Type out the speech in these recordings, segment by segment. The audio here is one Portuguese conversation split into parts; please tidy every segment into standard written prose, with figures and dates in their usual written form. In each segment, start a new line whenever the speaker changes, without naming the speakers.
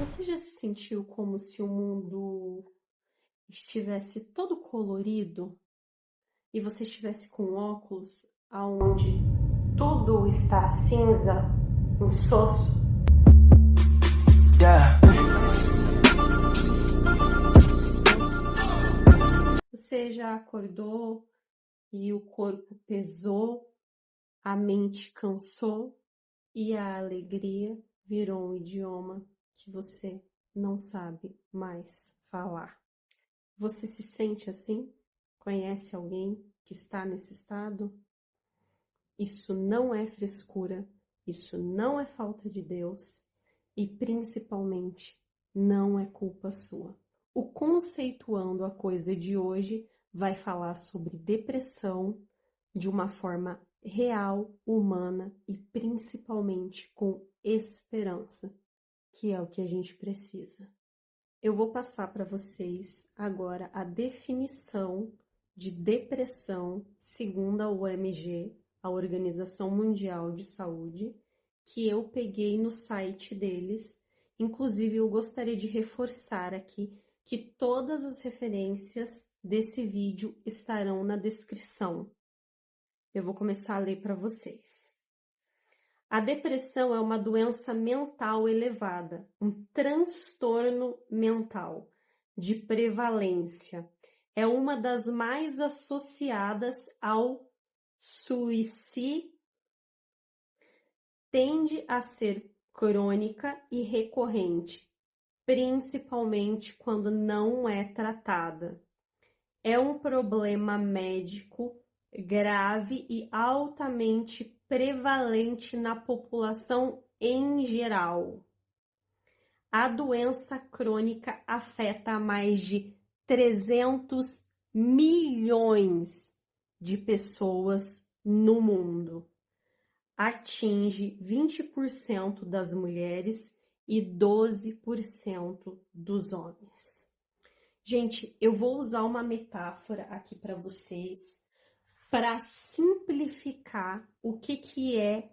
Você já se sentiu como se o mundo estivesse todo colorido e você estivesse com óculos aonde tudo está cinza, insosso? Você já acordou e o corpo pesou, a mente cansou e a alegria virou um idioma que você não sabe mais falar? Você se sente assim? Conhece alguém que está nesse estado? Isso não é frescura, isso não é falta de Deus e, principalmente, não é culpa sua. O Conceituando a Coisa de hoje vai falar sobre depressão de uma forma real, humana e, principalmente, com esperança, que é o que a gente precisa. Eu vou passar para vocês agora a definição de depressão segundo a OMG, a Organização Mundial de Saúde, que eu peguei no site deles. Inclusive, eu gostaria de reforçar aqui que todas as referências desse vídeo estarão na descrição. Eu vou começar a ler para vocês. A depressão é uma doença mental elevada, um transtorno mental de prevalência. É uma das mais associadas ao suicídio. Tende a ser crônica e recorrente, principalmente quando não é tratada. É um problema médico grave e altamente prevalente na população em geral. A doença crônica afeta mais de 300 milhões de pessoas no mundo. Atinge 20% das mulheres e 12% dos homens. Gente, eu vou usar uma metáfora aqui para vocês para simplificar o que é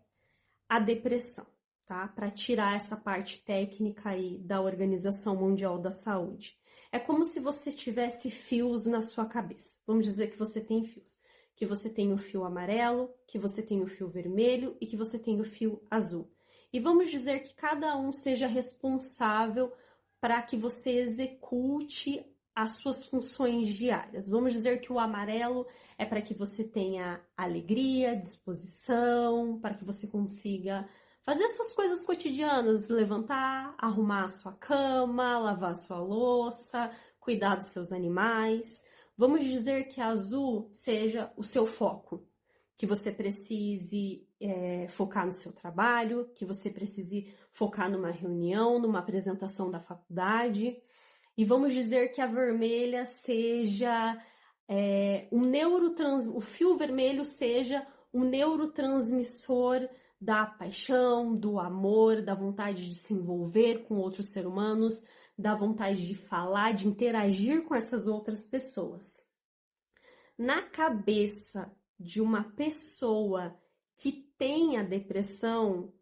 a depressão, tá? Para tirar essa parte técnica aí da Organização Mundial da Saúde. É como se você tivesse fios na sua cabeça. Vamos dizer que você tem fios. Que você tem o fio amarelo, que você tem o fio vermelho e que você tem o fio azul. E vamos dizer que cada um seja responsável para que você execute as suas funções diárias. Vamos dizer que o amarelo é para que você tenha alegria, disposição, para que você consiga fazer as suas coisas cotidianas, levantar, arrumar a sua cama, lavar a sua louça, cuidar dos seus animais. Vamos dizer que azul seja o seu foco, que você precise focar no seu trabalho, que você precise focar numa reunião, numa apresentação da faculdade. E vamos dizer que a vermelha seja o fio vermelho seja um neurotransmissor da paixão, do amor, da vontade de se envolver com outros seres humanos, da vontade de falar, de interagir com essas outras pessoas. Na cabeça de uma pessoa que tem a depressão,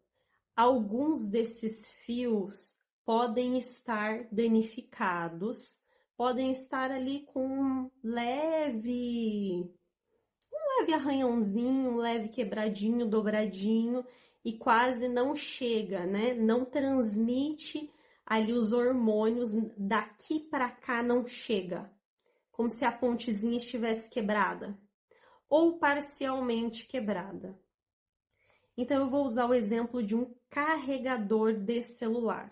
alguns desses fios podem estar danificados, podem estar ali com um leve arranhãozinho, um leve quebradinho, dobradinho e quase não chega, né? Não transmite ali os hormônios, daqui para cá não chega, como se a pontezinha estivesse quebrada ou parcialmente quebrada. Então eu vou usar o exemplo de um carregador de celular.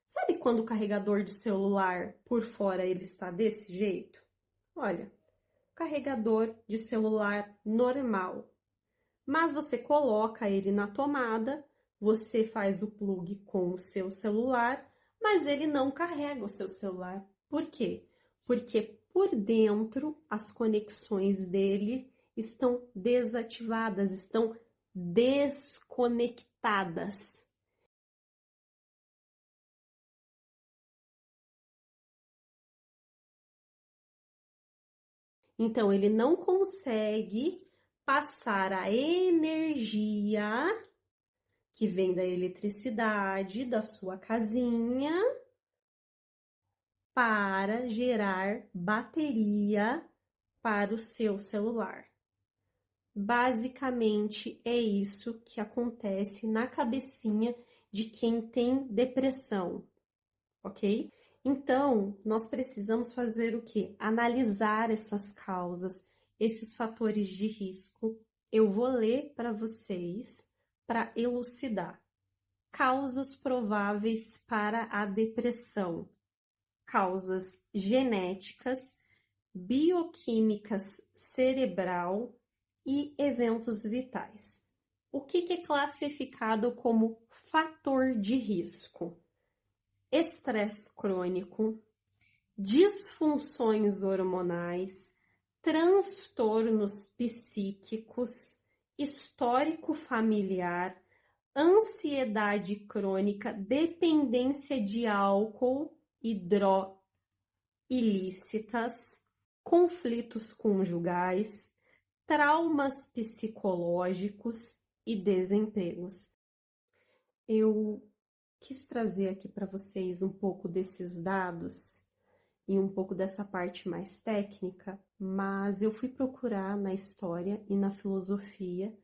Sabe quando o carregador de celular por fora ele está desse jeito? Olha, carregador de celular normal. Mas você coloca ele na tomada, você faz o plug com o seu celular, mas ele não carrega o seu celular. Por quê? Porque por dentro as conexões dele estão desativadas, estão desconectadas. Então, ele não consegue passar a energia que vem da eletricidade da sua casinha para gerar bateria para o seu celular. Basicamente é isso que acontece na cabecinha de quem tem depressão, ok? Então, nós precisamos fazer o quê? Analisar essas causas, esses fatores de risco. Eu vou ler para vocês para elucidar. Causas prováveis para a depressão. Causas genéticas, bioquímicas cerebral e eventos vitais. O que é classificado como fator de risco? Estresse crônico, disfunções hormonais, transtornos psíquicos, histórico familiar, ansiedade crônica, dependência de álcool e drogas ilícitas, conflitos conjugais, traumas psicológicos e desempregos. Eu quis trazer aqui para vocês um pouco desses dados e um pouco dessa parte mais técnica, mas eu fui procurar na história e na filosofia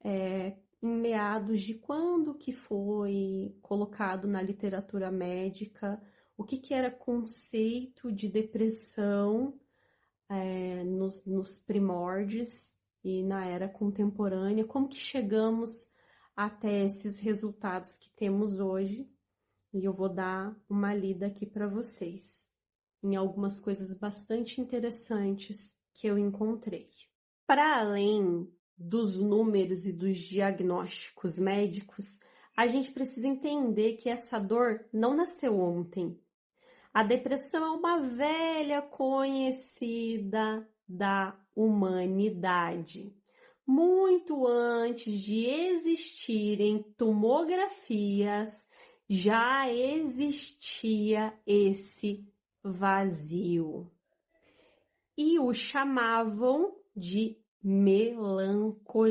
em meados de quando que foi colocado na literatura médica, o que era conceito de depressão nos primórdios e na era contemporânea, como que chegamos até esses resultados que temos hoje. E eu vou dar uma lida aqui para vocês, em algumas coisas bastante interessantes que eu encontrei. Para além dos números e dos diagnósticos médicos, a gente precisa entender que essa dor não nasceu ontem. A depressão é uma velha conhecida da humanidade. Muito antes de existirem tomografias, já existia esse vazio. E o chamavam de melancolia.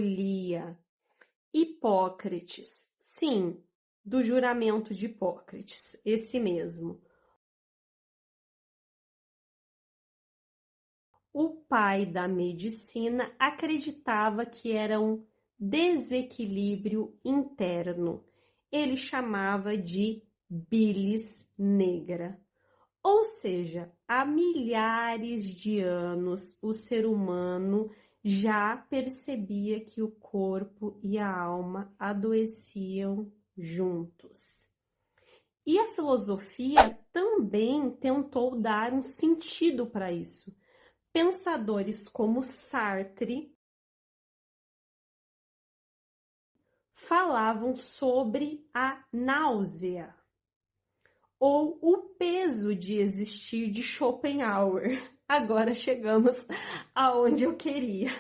Hipócrates, sim, do juramento de Hipócrates, esse mesmo. O pai da medicina acreditava que era um desequilíbrio interno. Ele chamava de bilis negra. Ou seja, há milhares de anos o ser humano já percebia que o corpo e a alma adoeciam juntos. E a filosofia também tentou dar um sentido para isso. Pensadores como Sartre falavam sobre a náusea ou o peso de existir de Schopenhauer. Agora chegamos aonde eu queria.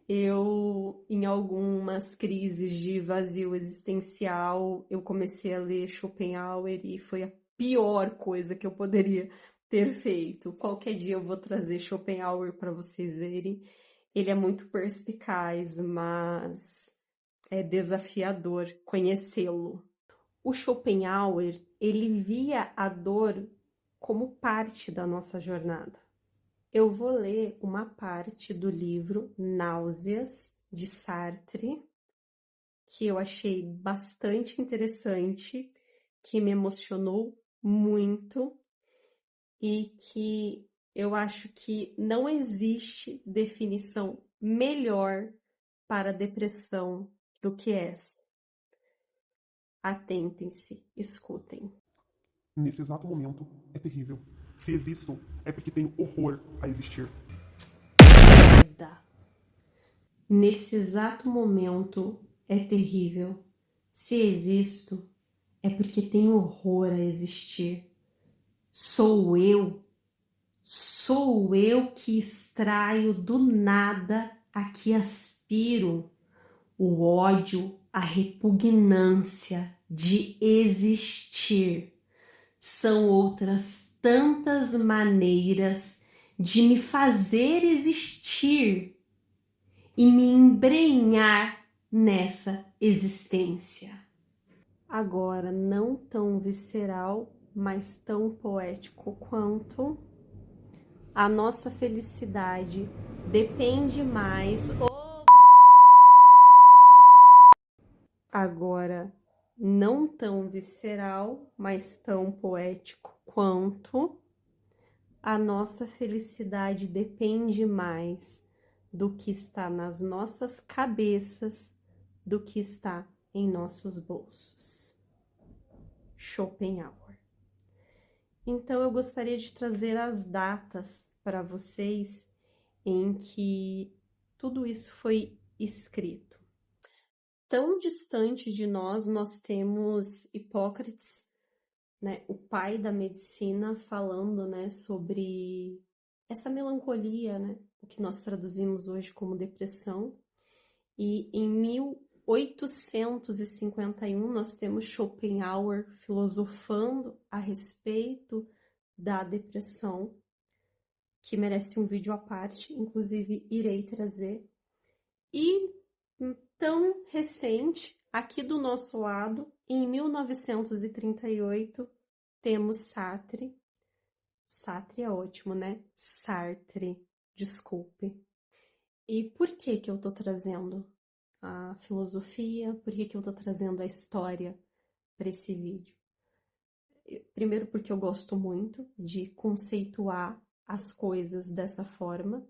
Eu, em algumas crises de vazio existencial, eu comecei a ler Schopenhauer e foi a pior coisa que eu poderia ter feito. Qualquer dia eu vou trazer Schopenhauer para vocês verem. Ele é muito perspicaz, mas é desafiador conhecê-lo. O Schopenhauer, ele via a dor como parte da nossa jornada. Eu vou ler uma parte do livro Náuseas, de Sartre, que eu achei bastante interessante, que me emocionou muito e que eu acho que não existe definição melhor para a depressão do que essa. Atentem-se, escutem.
Nesse exato momento, é terrível. Se existo, é porque tenho horror a existir.
Nesse exato momento, é terrível. Se existo, é porque tenho horror a existir. Sou eu que extraio do nada a que aspiro. O ódio, a repugnância de existir. São outras tantas maneiras de me fazer existir e me embrenhar nessa existência. agora não tão visceral, mas tão poético quanto a nossa felicidade depende mais. Agora não tão visceral, mas tão poético quanto a nossa felicidade depende mais do que está nas nossas cabeças do que está em nossos bolsos. Schopenhauer. Então eu gostaria de trazer as datas para vocês em que tudo isso foi escrito. Tão distante de nós temos Hipócrates, né, o pai da medicina, falando, né, sobre essa melancolia, né, o que nós traduzimos hoje como depressão. E em 1851 nós temos Schopenhauer filosofando a respeito da depressão, que merece um vídeo à parte, inclusive irei trazer. E tão recente, aqui do nosso lado, em 1938, temos Sartre. Sartre é ótimo, né? Sartre, desculpe. E por que que eu tô trazendo a filosofia? Por que que eu tô trazendo a história para esse vídeo? Primeiro porque eu gosto muito de conceituar as coisas dessa forma,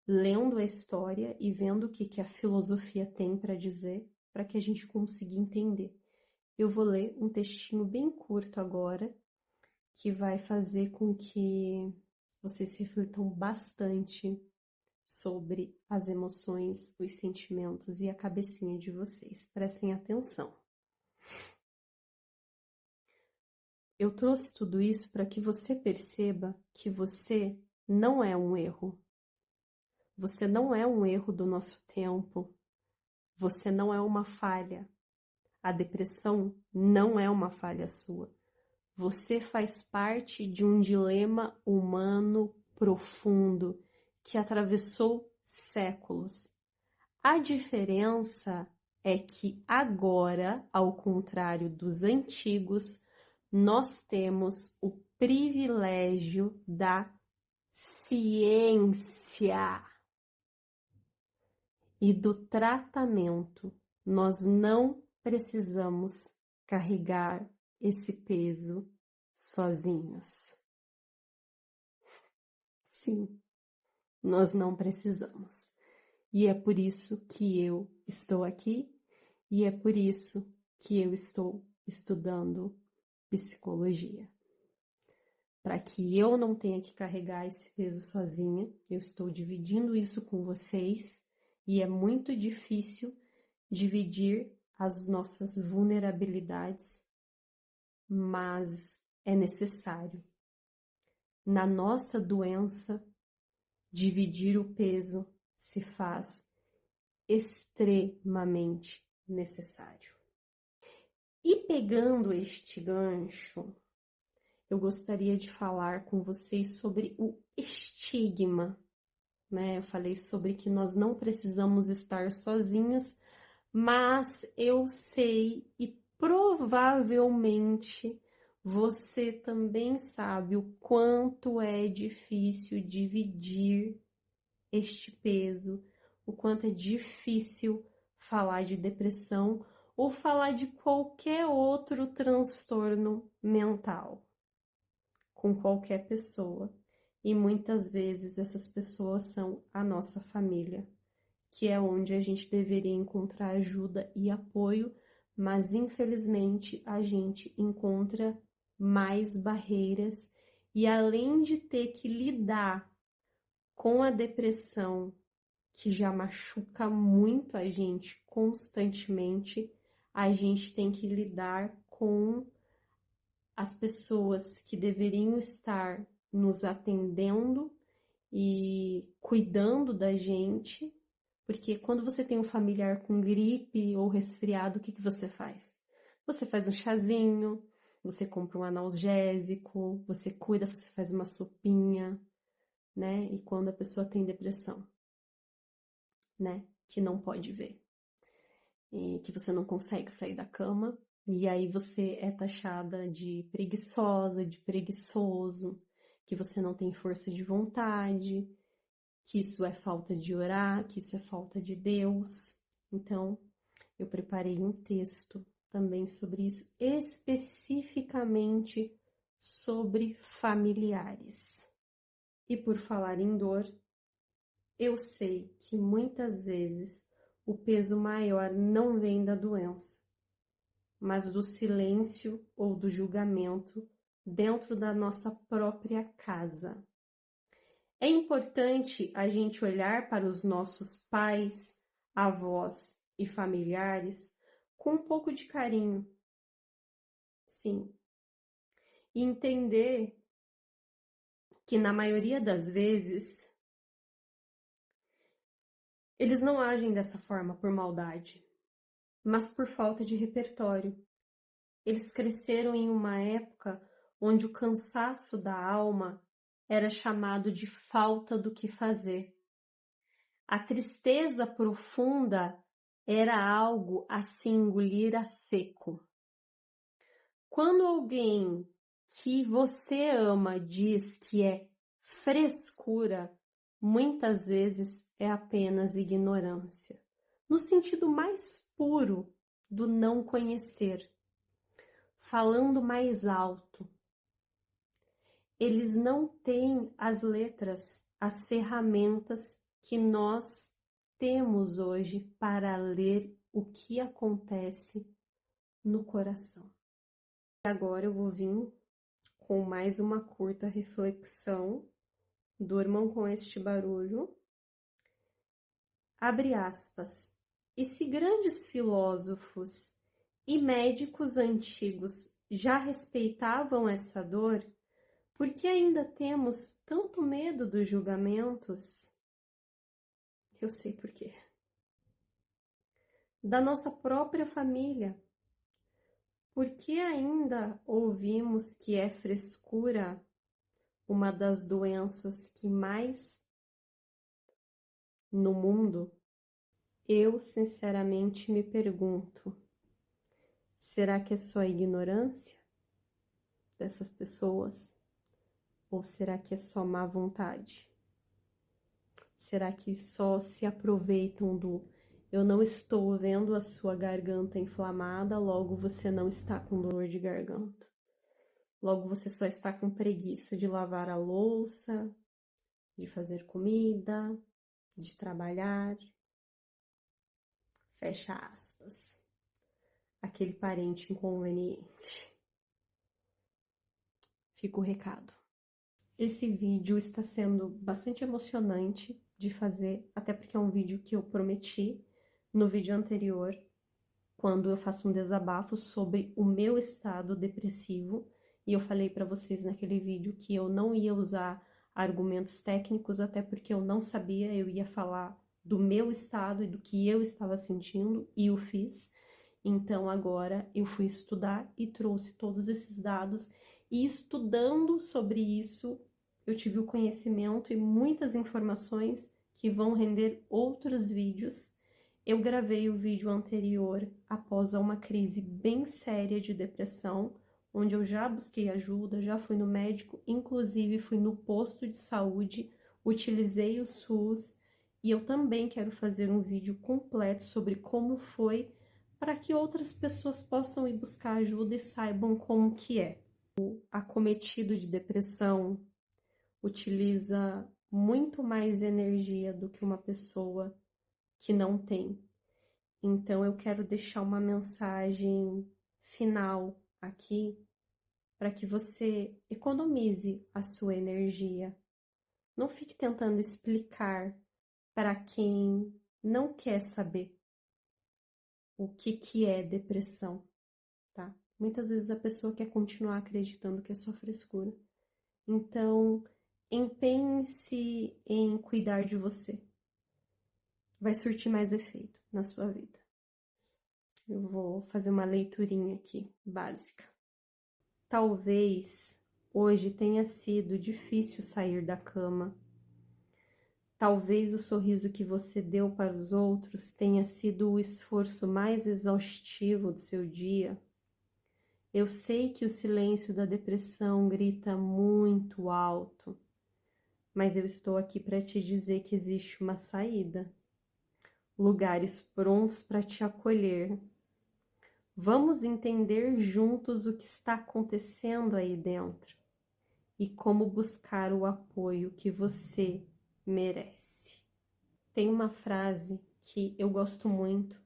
lendo a história e vendo o que que a filosofia tem para dizer, para que a gente consiga entender. Eu vou ler um textinho bem curto agora, que vai fazer com que vocês reflitam bastante sobre as emoções, os sentimentos e a cabecinha de vocês. Prestem atenção. Eu trouxe tudo isso para que você perceba que você não é um erro. Você não é um erro do nosso tempo. Você não é uma falha. A depressão não é uma falha sua. Você faz parte de um dilema humano profundo que atravessou séculos. A diferença é que agora, ao contrário dos antigos, nós temos o privilégio da ciência e do tratamento. Nós não precisamos carregar esse peso sozinhos. Sim, nós não precisamos. E é por isso que eu estou aqui e é por isso que eu estou estudando psicologia. Para que eu não tenha que carregar esse peso sozinha, eu estou dividindo isso com vocês e é muito difícil dividir as nossas vulnerabilidades, mas é necessário. Na nossa doença, dividir o peso se faz extremamente necessário. E pegando este gancho, eu gostaria de falar com vocês sobre o estigma, né? Eu falei sobre que nós não precisamos estar sozinhos, mas eu sei e provavelmente você também sabe o quanto é difícil dividir este peso, o quanto é difícil falar de depressão ou falar de qualquer outro transtorno mental com qualquer pessoa. E muitas vezes essas pessoas são a nossa família, que é onde a gente deveria encontrar ajuda e apoio, mas infelizmente a gente encontra mais barreiras e além de ter que lidar com a depressão, que já machuca muito a gente constantemente, a gente tem que lidar com as pessoas que deveriam estar nos atendendo e cuidando da gente, porque quando você tem um familiar com gripe ou resfriado, o que que você faz? Você faz um chazinho, você compra um analgésico, você cuida, você faz uma sopinha, né? E quando a pessoa tem depressão, né? Que não pode ver, e que você não consegue sair da cama, E aí você é taxada de preguiçosa, de preguiçoso, que você não tem força de vontade, que isso é falta de orar, que isso é falta de Deus. Então, eu preparei um texto também sobre isso, especificamente sobre familiares. E por falar em dor, eu sei que muitas vezes o peso maior não vem da doença, mas do silêncio ou do julgamento dentro da nossa própria casa. É importante a gente olhar para os nossos pais, avós e familiares com um pouco de carinho, sim, e entender que na maioria das vezes eles não agem dessa forma por maldade, mas por falta de repertório. Eles cresceram em uma época onde o cansaço da alma era chamado de falta do que fazer. A tristeza profunda era algo a se engolir a seco. Quando alguém que você ama diz que é frescura, muitas vezes é apenas ignorância, no sentido mais puro do não conhecer. Falando mais alto, eles não têm as letras, as ferramentas que nós temos hoje para ler o que acontece no coração. Agora eu vou vir com mais uma curta reflexão. Durmam com este barulho. Abre aspas. E se grandes filósofos e médicos antigos já respeitavam essa dor, por que ainda temos tanto medo dos julgamentos? Eu sei por quê. Da nossa própria família. Por que ainda ouvimos que é frescura uma das doenças que mais no mundo? Eu sinceramente me pergunto, será que é só a ignorância dessas pessoas? Ou será que é só má vontade? Será que só se aproveitam do eu não estou vendo a sua garganta inflamada, logo você não está com dor de garganta? Logo você só está com preguiça de lavar a louça, de fazer comida, de trabalhar? Fecha aspas. Aquele parente inconveniente. Fica o recado. Esse vídeo está sendo bastante emocionante de fazer, até porque é um vídeo que eu prometi no vídeo anterior, quando eu faço um desabafo sobre o meu estado depressivo, e eu falei para vocês naquele vídeo que eu não ia usar argumentos técnicos, até porque eu não sabia, eu ia falar do meu estado e do que eu estava sentindo, e o fiz. Então agora eu fui estudar e trouxe todos esses dados, e estudando sobre isso, eu tive o conhecimento e muitas informações que vão render outros vídeos. Eu gravei o vídeo anterior após uma crise bem séria de depressão, onde eu já busquei ajuda, já fui no médico, inclusive fui no posto de saúde, utilizei o SUS, e eu também quero fazer um vídeo completo sobre como foi, para que outras pessoas possam ir buscar ajuda e saibam como que é. O acometido de depressão utiliza muito mais energia do que uma pessoa que não tem. Então eu quero deixar uma mensagem final aqui para que você economize a sua energia. Não fique tentando explicar para quem não quer saber o que é depressão, tá? Muitas vezes a pessoa quer continuar acreditando que é só frescura. Então, empenhe-se em cuidar de você. Vai surtir mais efeito na sua vida. Eu vou fazer uma leiturinha aqui, básica. Talvez hoje tenha sido difícil sair da cama. Talvez o sorriso que você deu para os outros tenha sido o esforço mais exaustivo do seu dia. Eu sei que o silêncio da depressão grita muito alto, mas eu estou aqui para te dizer que existe uma saída. Lugares prontos para te acolher. Vamos entender juntos o que está acontecendo aí dentro e como buscar o apoio que você merece. Tem uma frase que eu gosto muito,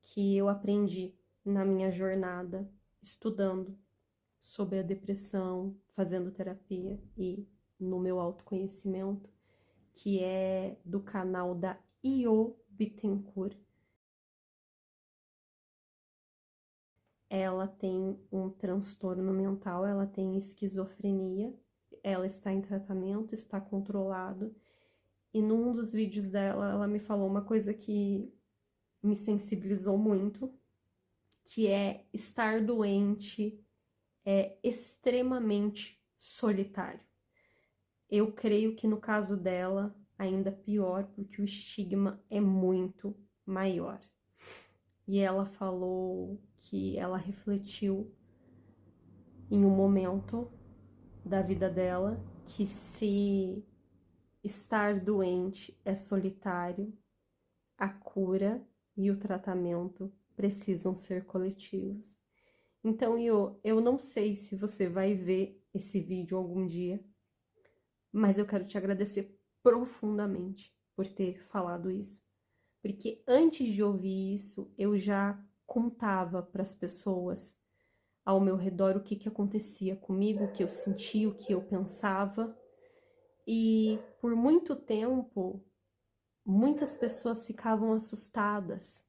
que eu aprendi na minha jornada estudando sobre a depressão, fazendo terapia e no meu autoconhecimento, que é do canal da Io Bittencourt. Ela tem um transtorno mental, ela tem esquizofrenia, ela está em tratamento, está controlado. E num dos vídeos dela, ela me falou uma coisa que me sensibilizou muito, que é estar doente é extremamente solitário. Eu creio que no caso dela, ainda pior, porque o estigma é muito maior. E ela falou que ela refletiu em um momento da vida dela que se estar doente é solitário, a cura e o tratamento precisam ser coletivos. Então, eu não sei se você vai ver esse vídeo algum dia, mas eu quero te agradecer profundamente por ter falado isso. Porque antes de ouvir isso, eu já contava para as pessoas ao meu redor o que acontecia comigo, o que eu sentia, o que eu pensava. E por muito tempo, muitas pessoas ficavam assustadas,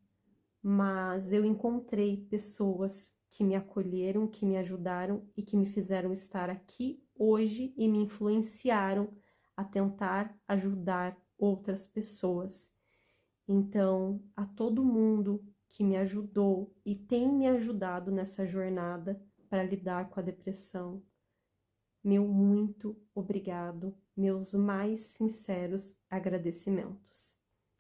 mas eu encontrei pessoas que me acolheram, que me ajudaram e que me fizeram estar aqui hoje e me influenciaram a tentar ajudar outras pessoas. Então, a todo mundo que me ajudou e tem me ajudado nessa jornada para lidar com a depressão, meu muito obrigado, meus mais sinceros agradecimentos.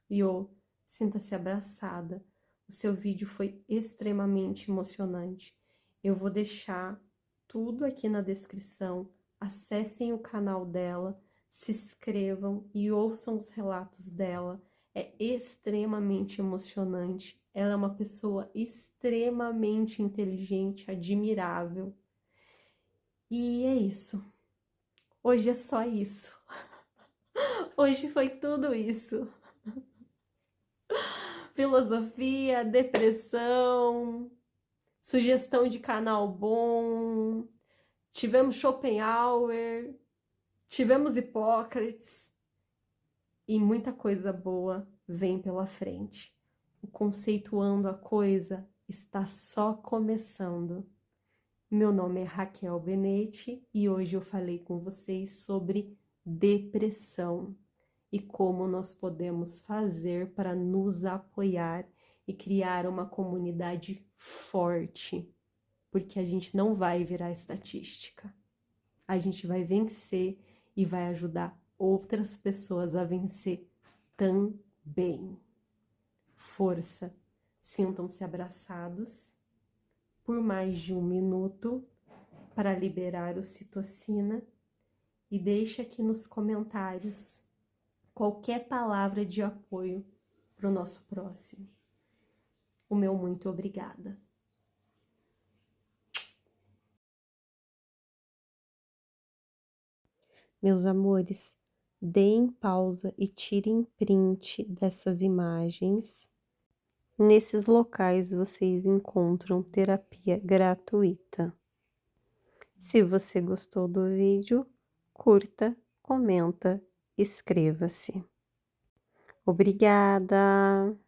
Iô, sinta-se abraçada. O seu vídeo foi extremamente emocionante. Eu vou deixar tudo aqui na descrição. Acessem o canal dela, se inscrevam e ouçam os relatos dela. É extremamente emocionante. Ela é uma pessoa extremamente inteligente, admirável. E é isso. Hoje é só isso. Hoje foi tudo isso. Filosofia, depressão, sugestão de canal bom, tivemos Schopenhauer, tivemos Hipócrates e muita coisa boa vem pela frente. O Conceituando a Coisa está só começando. Meu nome é Raquel Benetti e hoje eu falei com vocês sobre depressão e como nós podemos fazer para nos apoiar e criar uma comunidade forte, porque a gente não vai virar estatística. A gente vai vencer e vai ajudar outras pessoas a vencer também. Força, sintam-se abraçados por mais de 1 minuto para liberar ocitocina e deixe aqui nos comentários qualquer palavra de apoio para o nosso próximo. O meu muito obrigada. Meus amores, deem pausa e tirem print dessas imagens. Nesses locais vocês encontram terapia gratuita. Se você gostou do vídeo, curta, comenta, inscreva-se. Obrigada!